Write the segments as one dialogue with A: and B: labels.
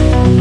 A: news.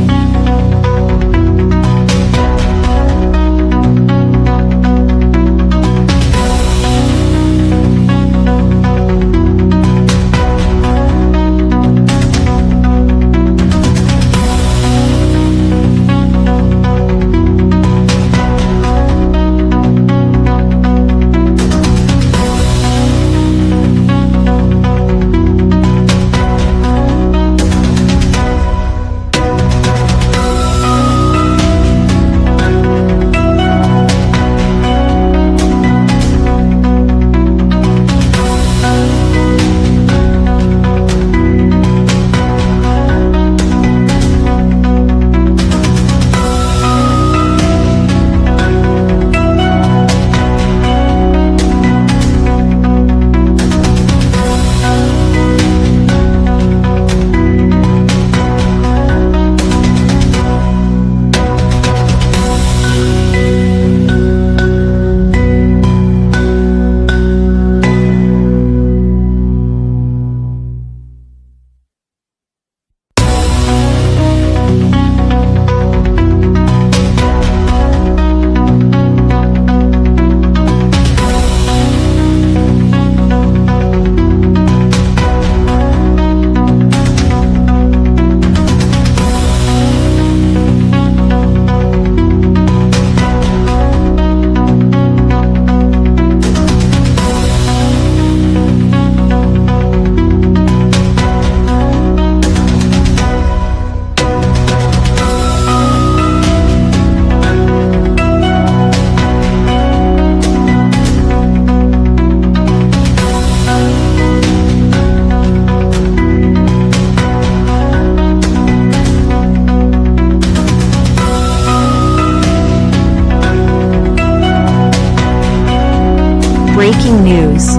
A: Breaking news.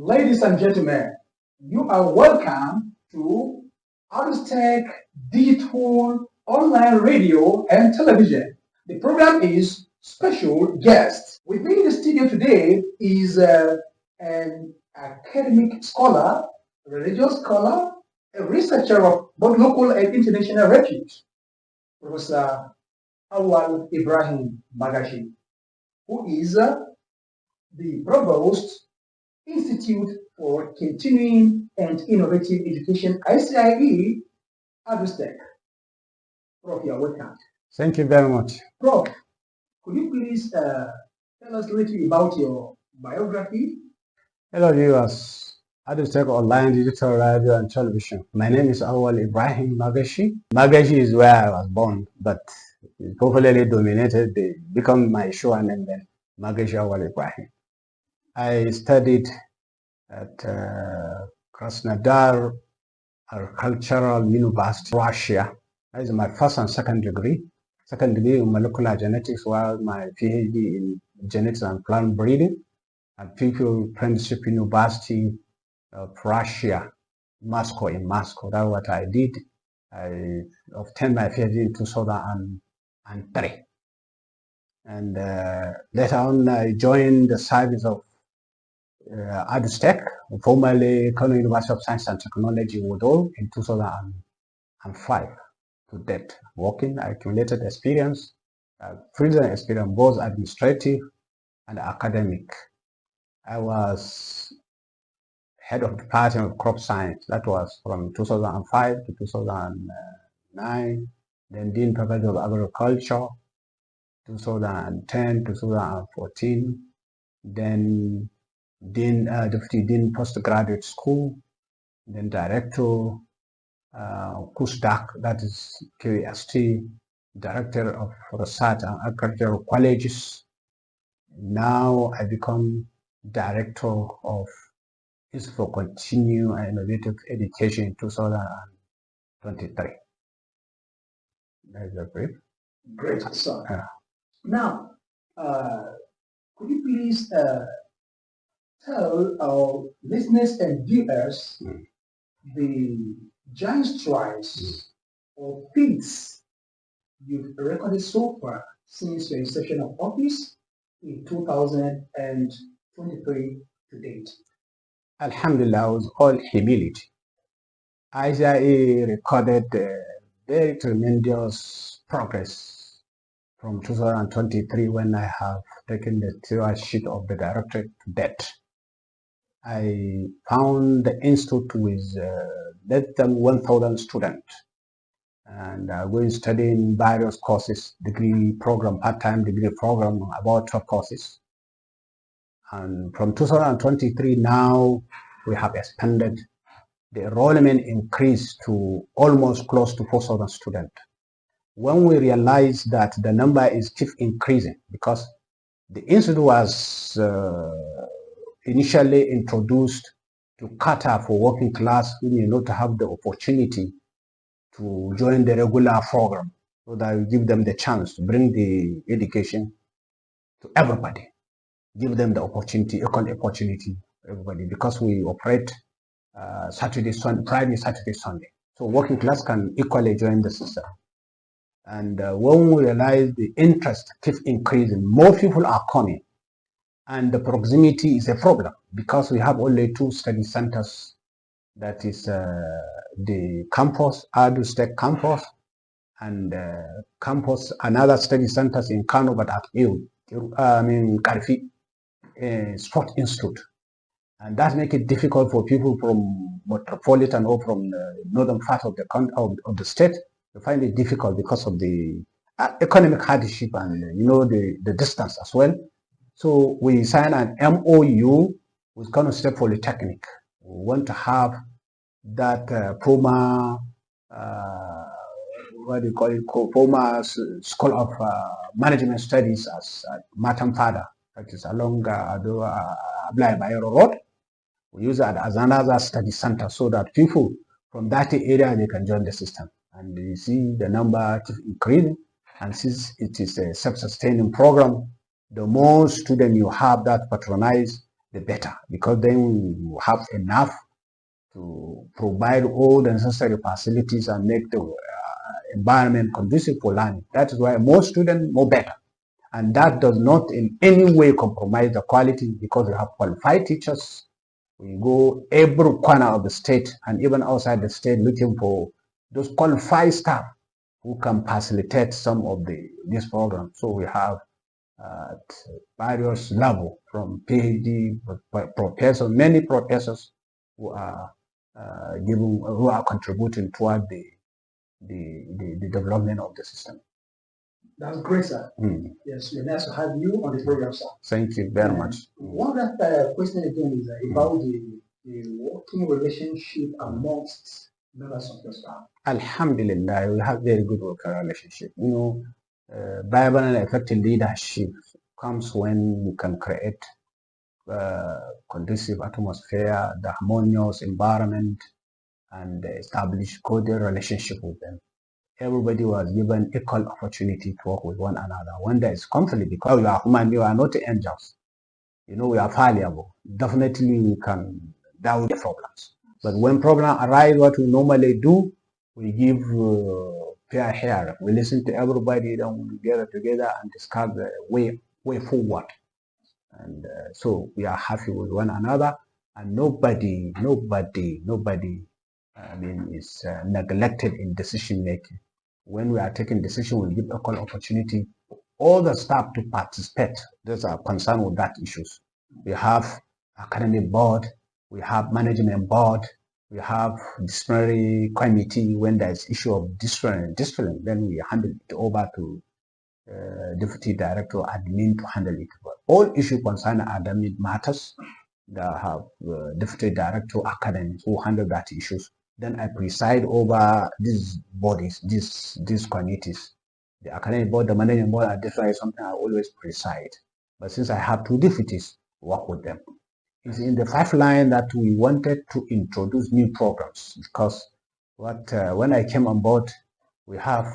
B: Ladies and gentlemen, you are welcome to Adustech Digital Online Radio and Television. The program is Special Guest. With me in the studio today is an academic scholar, a religious scholar, a researcher of both local and international repute, Professor Auwal Magashi, who is the Provost Institute for Continuing and Innovative Education, Icie, Adustech. Prof, you are welcome.
C: Thank you very much.
B: Prof, could you please tell us a little about your biography?
C: Hello viewers, Adustech Online Digital Radio and Television. My name is Auwal Magashi. Magashi is where I was born, but popularly dominated, they become my show and then Magashi Auwal Ibrahim. I studied at Krasnodar Agricultural University, Russia. That is my first and second degree. Second degree in molecular genetics, while my PhD in genetics and plant breeding at People Apprenticeship University of Russia, Moscow, in Moscow. That's what I did. I obtained my PhD in 2003. And later on, I joined the service of Adustech, formerly Kano University of Science and Technology, Auwal, in 2005 to date. Working, I accumulated experience, prison experience, both administrative and academic. I was head of the department of crop science. That was from 2005 to 2009. Then dean professor of agriculture, 2010 to 2014. Then deputy dean postgraduate school. Then director Kusdak, that is QST, director of research and agricultural colleges. Now I become director of Institute for Continuing and Innovative Education in 2023. That is a brief.
B: Great, sir. Now, could you please tell our listeners and viewers the giant strides or feats you've recorded so far since your inception of office in 2023 to date?
C: Alhamdulillah, with all humility, Icie recorded very tremendous progress from 2023 when I have taken the stewardship of the directorate to date. I found the institute with less than 1,000 students, and going studying various courses, degree program, part-time degree program, about 12 courses. And from 2023 now, we have expanded. The enrollment increased to almost close to 4,000 students. When we realized that the number is keep increasing, because the institute was initially introduced to cater for working class who may not have the opportunity to join the regular program, so that we give them the chance to bring the education to everybody, give them the opportunity, equal opportunity, everybody, because we operate Saturday, Sunday, Friday, Saturday, Sunday. So working class can equally join the system. And when we realize the interest keeps increasing, more people are coming. And the proximity is a problem because we have only 2 study centers. That is the campus, Adustech campus, and campus, another study centers in Kano, but at Karfi Sport Institute. And that makes it difficult for people from metropolitan or from the northern part of the state to find it difficult because of the economic hardship and the distance as well. So we signed an MOU with Kano State Polytechnic. We want to have that former former School of Management Studies as Matampada, that is along Ablai Bayero Road. We use that as another study center so that people from that area, they can join the system. And you see the number increasing, and since it is a self-sustaining program, the more students you have that patronize, the better, because then we have enough to provide all the necessary facilities and make the environment conducive for learning. That is why more students, more better. And that does not in any way compromise the quality, because we have qualified teachers. We go every corner of the state and even outside the state looking for those qualified staff who can facilitate some of these programs. So we have at various levels, from PhD professors, many professors who are who are contributing toward the development of the system.
B: That's great, sir. Yes, we're nice to have you on the program, sir.
C: Thank you very much.
B: One other question again is about the working relationship amongst members of the staff.
C: Alhamdulillah, we have very good working relationship. You know, viable and effective leadership comes when you can create conducive atmosphere, the harmonious environment, and establish cordial relationship with them. Everybody was given equal opportunity to work with one another. When there is conflict, because we are human, we are not angels. You know, we are fallible. Definitely we can deal with the problems. But when problems arise, what we normally do, we give fair hearing. We listen to everybody, then we gather together and discuss the way forward. And so we are happy with one another, and nobody is neglected in decision making. When we are taking decision, we give equal opportunity all the staff to participate. Those are concerned with that issues. We have academic board, we have management board, we have disciplinary committee. When there is issue of discipline, then we handle it over to deputy director admin to handle it. But all issue concerning academic matters, they have deputy director academics who handle that issues. Then I preside over these bodies, these committees. The academic board, the management board, and this is something I always preside. But since I have two deputies, work with them. It's in the 5 line that we wanted to introduce new programs, because when I came on board, we have,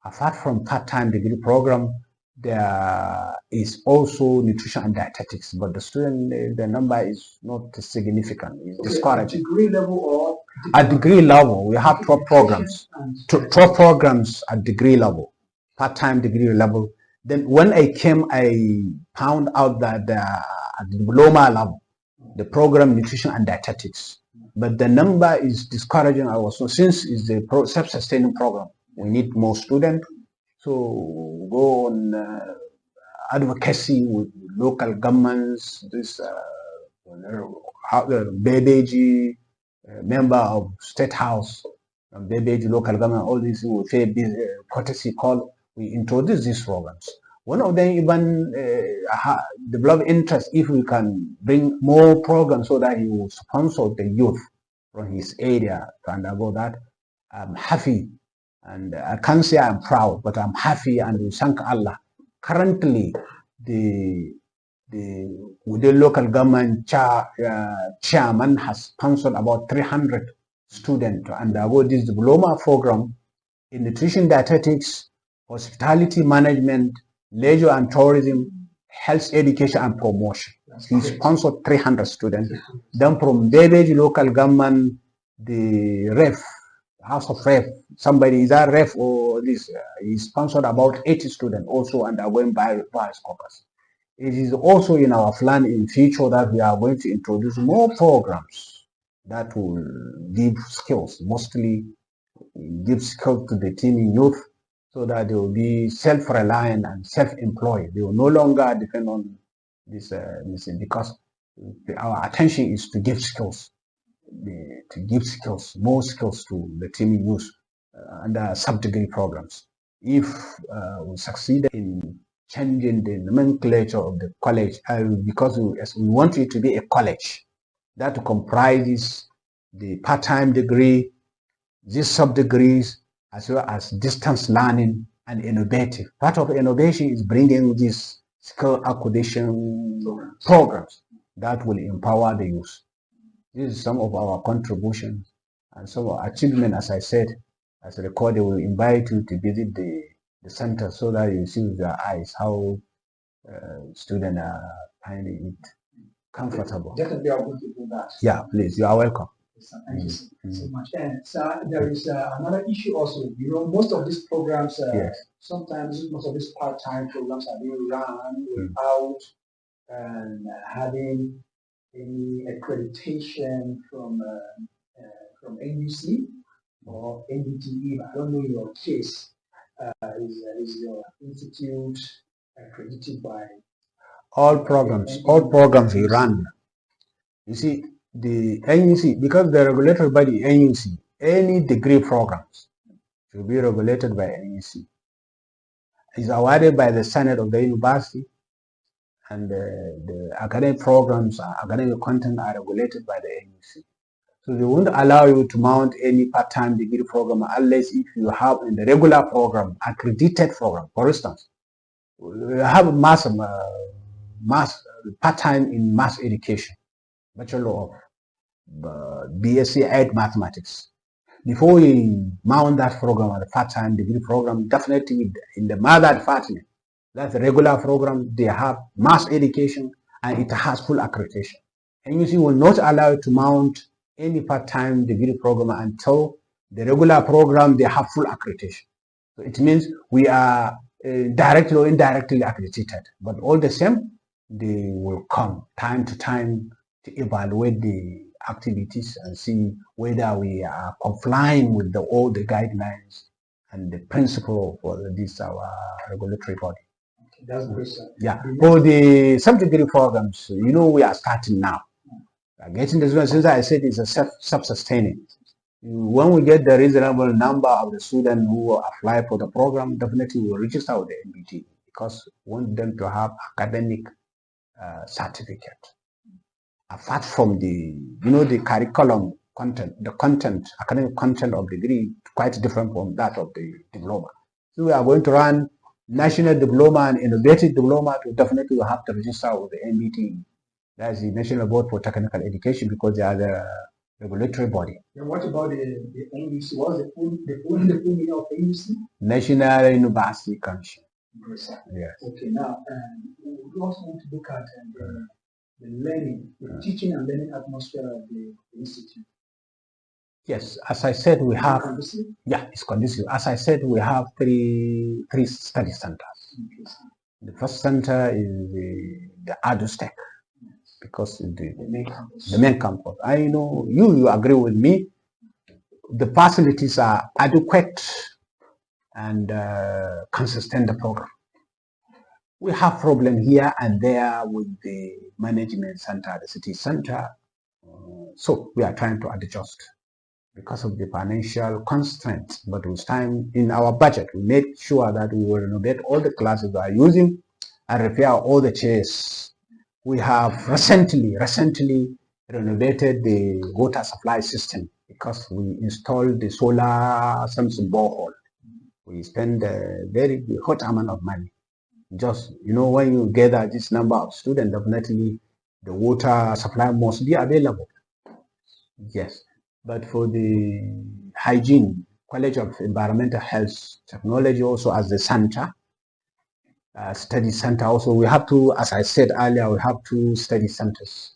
C: apart from part-time degree program, there is also nutrition and dietetics, but the student, the number is not significant. It's discouraging.
B: At degree level or?
C: At degree level, we have 12 programs. 12 programs at degree level, part-time degree level. Then when I came, I found out that at the diploma level, the program nutrition and dietetics, but the number is discouraging also, since it's a self-sustaining program. We need more students. So go on advocacy with local governments, this Bebeji, member of State House, Bebeji local government, all these will say courtesy call. We introduce these programs. One of them even develop interest if we can bring more programs so that he will sponsor the youth from his area to undergo that. I'm happy. And I can't say I'm proud, but I'm happy and we thank Allah. Currently, the local government chairman has sponsored about 300 students to undergo this diploma program in nutrition dietetics, hospitality management, leisure and tourism, health education and promotion. He sponsored 300 students. Then from Bebeji local government, the ref, House of Ref, somebody is a ref or this, he sponsored about 80 students also undergoing various courses. It is also in our plan in future that we are going to introduce more programs that will give skills, mostly give skills to the teen youth, so that they will be self-reliant and self-employed. They will no longer depend on this, because our attention is to give skills. More skills to the team youth under sub-degree programs. If we succeed in changing the nomenclature of the college, because we want it to be a college that comprises the part-time degree, these sub-degrees, as well as distance learning and innovative. Part of innovation is bringing these skill acquisition programs that will empower the youth. This is some of our contributions and some of our achievement, as I said, as recorded. We invite you to visit the center so that you see with your eyes how students are finding it comfortable.
B: Definitely, I'm going to do that.
C: Yeah, please, you are welcome.
B: Thank you so much. And sir, there is another issue also. You know, most of these programs,
C: Yes.
B: sometimes most of these part-time programs are being run without having any accreditation from NUC or NDTE. I don't know your case. Is your institute accredited by
C: All programs we run. You see, the NUC, because the regulatory body NUC, any degree programs should be regulated by NUC. It's awarded by the Senate of the university, and the academic programs, academic content are regulated by the NUC. So they won't allow you to mount any part-time degree program unless if you have in the regular program, accredited program. For instance, we have mass part-time in mass education, Bachelor of BSc Ed Mathematics. Before we mount that program as a part-time degree program, definitely in the mother department, that's a regular program, they have mass education and it has full accreditation. And you see, will not allow you to mount any part-time degree program until the regular program, they have full accreditation. So it means we are directly or indirectly accredited, but all the same, they will come time to time to evaluate the activities and see whether we are complying with all the guidelines and the principle for this our regulatory body.
B: Okay, that's great, sir.
C: Yeah, for the sub-degree programs, you know, we are starting now. Getting this one, since I said it's a self-sustaining. When we get the reasonable number of the students who will apply for the program, definitely we will register with the MBT because we want them to have academic certificate. Apart from the, you know, the curriculum content, academic content of degree, quite different from that of the diploma. So we are going to run national diploma and innovative diploma. To definitely will have to register with the MBT. That's the National Board for Technical Education because they are the regulatory body.
B: And what about the NUC? What's the full meaning of NUC?
C: National University Commission.
B: Yes.
C: Okay,
B: now we also want to look at the learning, the teaching and learning atmosphere of the institute.
C: Yes, as I said, we have. It's conducive. As I said, we have three study centers. Okay, the first center is the Adustech. Because the main campus. I know you agree with me. The facilities are adequate and consistent the program. We have problem here and there with the management center, the city center. So we are trying to adjust because of the financial constraints. But with time in our budget, we make sure that we will renovate all the classes we are using and repair all the chairs. We have recently renovated the water supply system because we installed the solar Samsung borehole. We spend a very hot amount of money. Just, you know, when you gather this number of students, definitely the water supply must be available. Yes, but for the hygiene, College of Environmental Health Technology also as the center, study center also, we have to, as I said earlier, we have 2 study centers.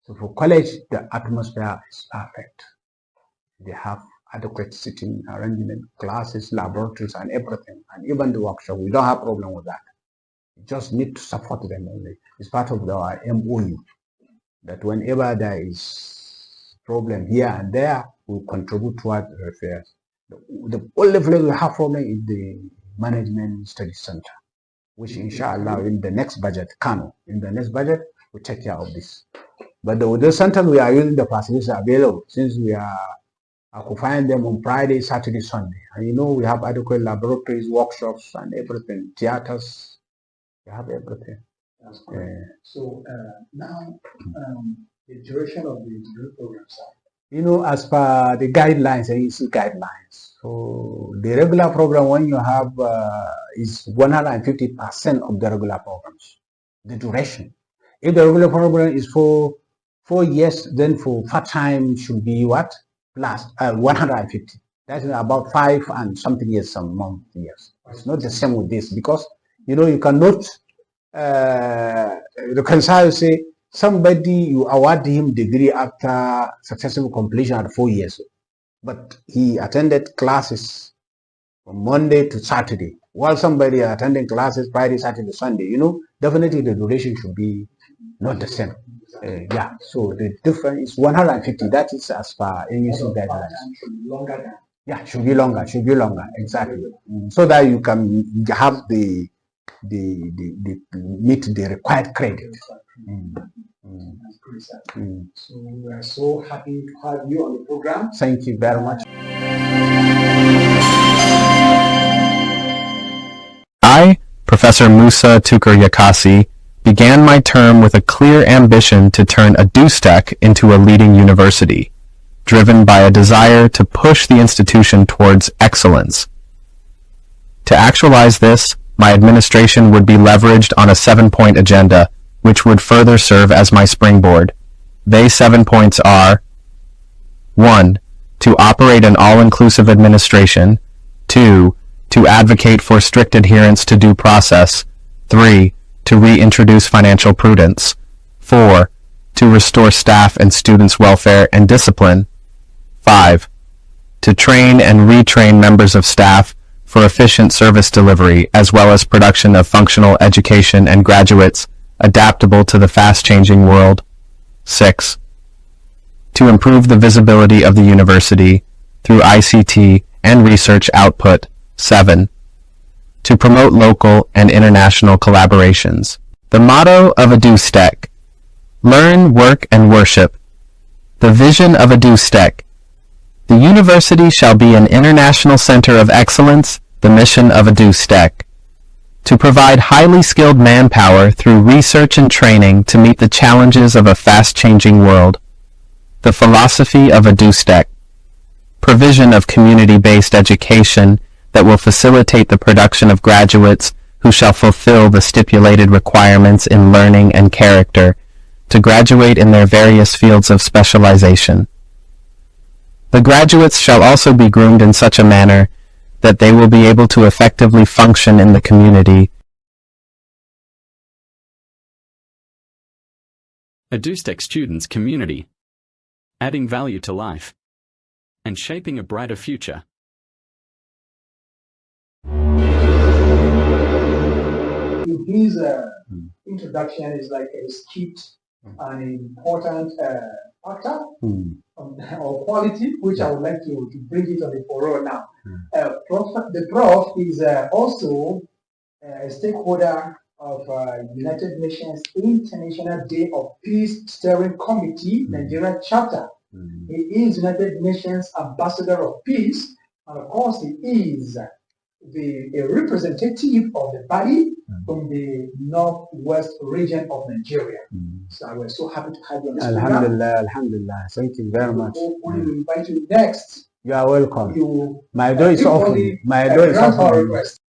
C: So for college, the atmosphere is perfect. They have adequate sitting arrangement, classes, laboratories, and everything, and even the workshop. We don't have problem with that. We just need to support them only. It's part of our MOU that whenever there is problem here and there, we contribute toward the affairs. The only place we have problem is the management study center, which inshallah in the next budget, we take care of this. But the center we are using the facilities available since we are occupying them on Friday, Saturday, Sunday. And you know we have adequate laboratories, workshops, and everything, theaters. We have everything.
B: That's great. So now the duration of the degree programs are.
C: You know, as per the guidelines, AEC guidelines. So the regular program, when you have is 150% of the regular programs, the duration. If the regular program is for 4 years, then for part-time should be what? Plus 150. That's about 5 and something years, some month years. It's not the same with this because, you know, you cannot reconcile, say, somebody, you award him degree after successful completion at 4 years, but he attended classes from Monday to Saturday, while somebody attending classes Friday, Saturday, Sunday, you know, definitely the duration should be not the same. Yeah, so the difference is 150. That is as per NUC guidelines. Yeah, should be longer, exactly. So that you can have the meet the required credit.
B: So we are so happy to have you on the program.
C: Thank you very much.
D: I, Professor Musa Tukur Yakasi, began my term with a clear ambition to turn Adustech into a leading university, driven by a desire to push the institution towards excellence. To actualize this, my administration would be leveraged on a 7-point agenda, which would further serve as my springboard. They 7 points are: 1. To operate an all-inclusive administration. 2. To advocate for strict adherence to due process. 3. To reintroduce financial prudence. 4. To restore staff and students' welfare and discipline. 5. To train and retrain members of staff for efficient service delivery as well as production of functional education and graduates adaptable to the fast-changing world. 6. To improve the visibility of the university through ICT and research output. 7. To promote local and international collaborations. The motto of Adustech: learn, work, and worship. The vision of Adustech: the university shall be an international center of excellence. The mission of Adustech: to provide highly skilled manpower through research and training to meet the challenges of a fast-changing world. The philosophy of Adustech: provision of community-based education that will facilitate the production of graduates who shall fulfill the stipulated requirements in learning and character to graduate in their various fields of specialization. The graduates shall also be groomed in such a manner that they will be able to effectively function in the community.
E: Adustech students community, adding value to life, and shaping a brighter future.
B: His introduction is like a skit, an important factor or quality, which I would like to bring it on the fore now. The Prof is also a stakeholder of United Nations International Day of Peace Steering Committee, Nigeria chapter. He is United Nations Ambassador of Peace, and of course he is a representative of the body from the northwest region of Nigeria. So we're so happy to have you on this
C: Alhamdulillah, Alhamdulillah. Thank you very much.
B: We will invite you next.
C: You are welcome.
B: You
C: My door is open. My door is open.
B: Request.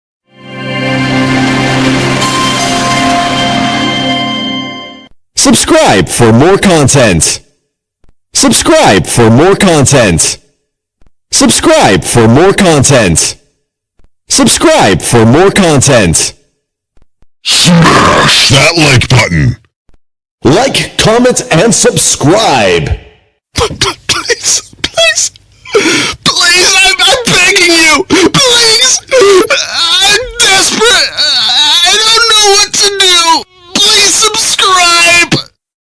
F: Subscribe for more content. Subscribe for more content. Subscribe for more content. Subscribe for more content.
G: Smash that like button.
F: Like, comment, and subscribe.